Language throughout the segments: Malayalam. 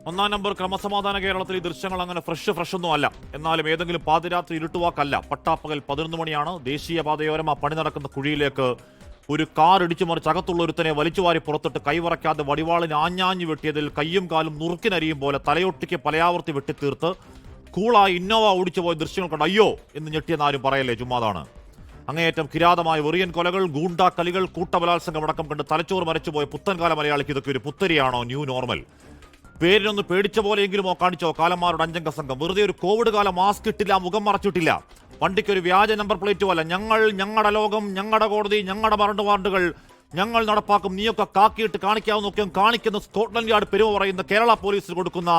ഒന്നാം നമ്പർ ക്രമസമാധാന കേരളത്തിൽ ഈ ദൃശ്യങ്ങൾ അങ്ങനെ ഫ്രഷ് ഒന്നും അല്ല. എന്നാലും ഏതെങ്കിലും പാതിരാത്രി ഇരുട്ടുവാക്കല്ല. പട്ടാപ്പകൽ 11 മണിയാണ്. ദേശീയപാതയോരം ആ പണി നടക്കുന്ന കുഴിയിലേക്ക് ഒരു കാർ ഇടിച്ചു മറിച്ച് അകത്തുള്ള ഒരുത്തനെ വലിച്ചുവാരി പുറത്തിട്ട് കൈവറയ്ക്കാതെ വടിവാളിന് ആഞ്ഞാഞ്ഞു വെട്ടിയതിൽ കയ്യും കാലും നുറുക്കിനരിയും പോലെ തലയൊട്ടിക്ക് പലയാവർത്തി വെട്ടിത്തീർത്ത് കൂളായി ഇന്നോവ ഓടിച്ചു പോയ ദൃശ്യങ്ങൾ കണ്ട് അയ്യോ എന്ന് ഞെട്ടിയെന്ന് ആരും പറയല്ലേ, ചുമ്മാതാണ്. അങ്ങേയറ്റം കിരാതമായ വെറിയൻ കൊലകൾ, ഗൂണ്ടാ കലികൾ, കൂട്ടബലാത്സംഗം അടക്കം കണ്ട് തലച്ചോറ് മരച്ചുപോയ പുത്തൻകാല മലയാളിക്ക് ഇതൊക്കെ ഒരു പുത്തരിയാണോ, ന്യൂ നോർമൽ? പേരിനൊന്ന് പേടിച്ച പോലെയെങ്കിലുമോ കാണിച്ചോ കാലന്മാരുടെ അഞ്ചംഗ സംഘം. വെറുതെ ഒരു കോവിഡ് കാല മാസ്ക് ഇട്ടില്ല, മുഖം മറച്ചിട്ടില്ല. വണ്ടിക്കൊരു വ്യാജ നമ്പർ പ്ലേറ്റും അല്ല. ഞങ്ങൾ, ഞങ്ങളുടെ ലോകം, ഞങ്ങളുടെ കോടതി, ഞങ്ങളുടെ വാർഡുകൾ ഞങ്ങൾ നടപ്പാക്കും, നീയൊക്കെ കാക്കിയിട്ട് കാണിക്കാവുന്നൊക്കെ കാണിക്കുന്ന സ്കോട്ട്ലൻഡ് യാർഡ് പെരുമ പറയുന്ന കേരള പോലീസിന് കൊടുക്കുന്ന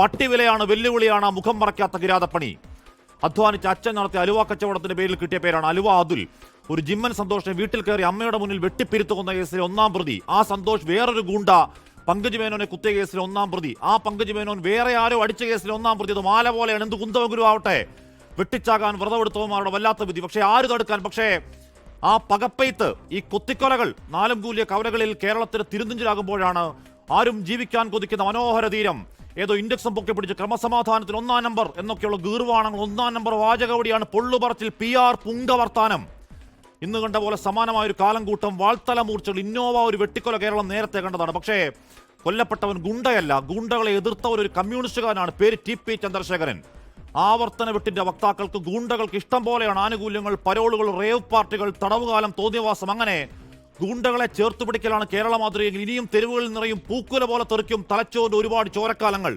പട്ടിവിലയാണ്, വെല്ലുവിളിയാണ് മുഖം മറയ്ക്കാത്ത കിരാതപ്പണി. അധ്വാനിച്ച് അച്ഛൻ നടത്തിയ അലുവ കച്ചവടത്തിന്റെ പേരിൽ കിട്ടിയ പേരാണ് അലുവ അതുൽ. ഒരു ജിമ്മൻ സന്തോഷിനെ വീട്ടിൽ കയറി അമ്മയുടെ മുന്നിൽ വെട്ടിപ്പിരുത്തുന്ന കേസിലെ 1-ാം പ്രതി. ആ സന്തോഷ് വേറൊരു ഗൂണ്ട പങ്കജ് മേനോനെ കുത്തിയ കേസിലെ 1-ാം പ്രതി. ആ പങ്കജ് മേനോൻ വേറെ ആരോ അടിച്ച കേസിലെ 1-ാം പ്രതി. അത് മാല പോലെയാണ്, എന്ത് കുന്തവഗുരു ആവട്ടെ. വെട്ടിച്ചാകാൻ വ്രതമെടുത്തവന്മാരുടെ വല്ലാത്ത വിധി. പക്ഷേ ആര് തടുക്കാൻ? പക്ഷേ ആ പകപ്പെയ്ത്ത്, ഈ കുത്തിക്കൊലകൾ നാലും കൂലിയ കവലകളിൽ കേരളത്തിന് തിരുനെഞ്ചിലാകുമ്പോഴാണ് ആരും ജീവിക്കാൻ കൊതിക്കുന്ന മനോഹര തീരം ഏതോ ഇൻഡെക്സും പൊക്കി പിടിച്ച് ക്രമസമാധാനത്തിൽ 1-ാം നമ്പർ എന്നൊക്കെയുള്ള ഗീർവാണങ്ങൾ, 1-ാം നമ്പർ വാചകവടിയാണ്, പൊള്ളുപറച്ചിൽ, PR പുങ്കവർത്താനം. ഇന്ന് കണ്ട പോലെ സമാനമായൊരു കാലംകൂട്ടം, വാൾത്തല മൂർച്ചകൾ, ഇന്നോവ ഒരു വെട്ടിക്കൊല കേരളം നേരത്തെ കണ്ടതാണ്. പക്ഷേ കൊല്ലപ്പെട്ടവൻ ഗുണ്ടയല്ല. ഗുണ്ടകളെ എതിർത്തവർ ഒരു കമ്മ്യൂണിസ്റ്റുകാരനാണ്. പേര് TP ചന്ദ്രശേഖരൻ. ആവർത്തന വെട്ടിന്റെ വക്താക്കൾക്ക്, ഗൂണ്ടകൾക്ക് ഇഷ്ടം പോലെയാണ് ആനുകൂല്യങ്ങൾ, പരോളുകൾ, റേവ് പാർട്ടികൾ, തടവുകാലം, തോന്നിയവാസം. അങ്ങനെ ഗൂണ്ടകളെ ചേർത്ത് പിടിക്കലാണ് കേരള മാതൃകയെങ്കിൽ ഇനിയും തെരുവുകളിൽ നിറയും പൂക്കുല പോലെ തെറിക്കും തലച്ചോറിന്റെ ഒരുപാട് ചോരക്കാലങ്ങൾ.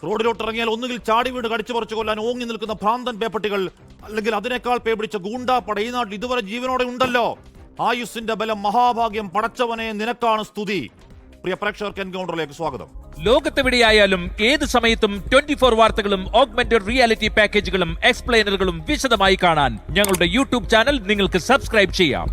റോഡിലോട്ടിറങ്ങിയാൽ ഒന്നുകിൽ ചാടി വീട് കടിച്ചു പറിച്ചു കൊല്ലാൻ ഓങ്ങി നിൽക്കുന്ന ഭ്രാന്തൻ പേപ്പട്ടികൾ, അല്ലെങ്കിൽ അതിനേക്കാൾ പേപിടിച്ച ഗൂണ്ടാപ്പട ഈ നാട്ടിൽ ഇതുവരെ ജീവനോടെ ഉണ്ടല്ലോ. ആയുസ്സിന്റെ ബലം, മഹാഭാഗ്യം, പടച്ചവനെ നിനക്കാണ് സ്തുതി. പ്രിയ പ്രേക്ഷകർക്ക് എൻകൗണ്ടറിലേക്ക് സ്വാഗതം. ലോകത്തെവിടെയായാലും ഏത് സമയത്തും 24 വാർത്തകളും ഓഗ്മെന്റഡ് റിയാലിറ്റി പാക്കേജുകളും എക്സ്പ്ലെയിനറുകളും വിശദമായി കാണാൻ ഞങ്ങളുടെ യൂട്യൂബ് ചാനൽ നിങ്ങൾക്ക് സബ്സ്ക്രൈബ് ചെയ്യാം.